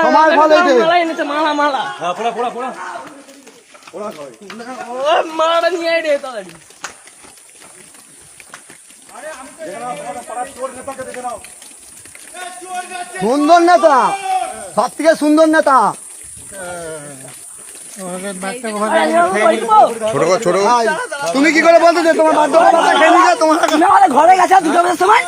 তোমার ফল হয়েছে। মালা হ্যাঁ পোড়া পোড়া পোড়া মালাটা নিয়ে আয় রে তাড়াতাড়ি। সুন্দর নেতা, সব থেকে সুন্দর নেতা। ছোট তুমি কি করে বলতে তোমার তোমার ঘরে গেছে দুটো বাজার সময়।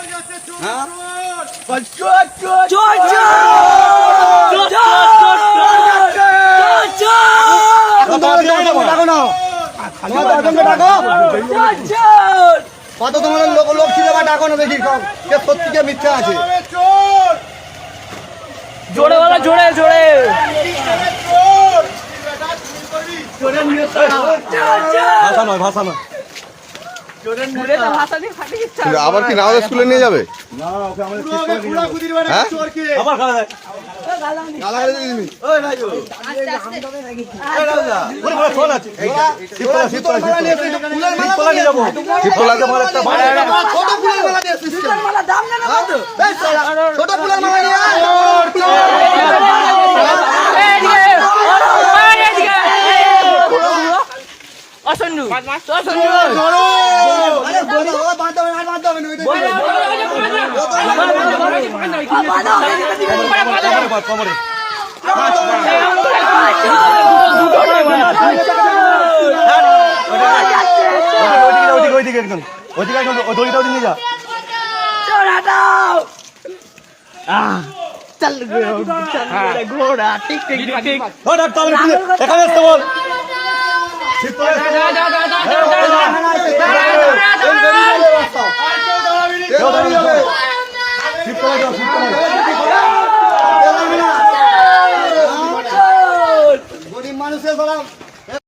কত তোমার লোক ছিল বা ডাকো না দেখি সত্যি কে মিথ্যা আছে। জোরে বলা জোরে জোরে ভাষা নয় ভাষা নয়। আবার কি নাও স্কুলে নিয়ে যাবে? অসন্ডু ঘোড়া ঠিক ঠিক ঠিক এখানে আসতে বল। গরিব মানুষের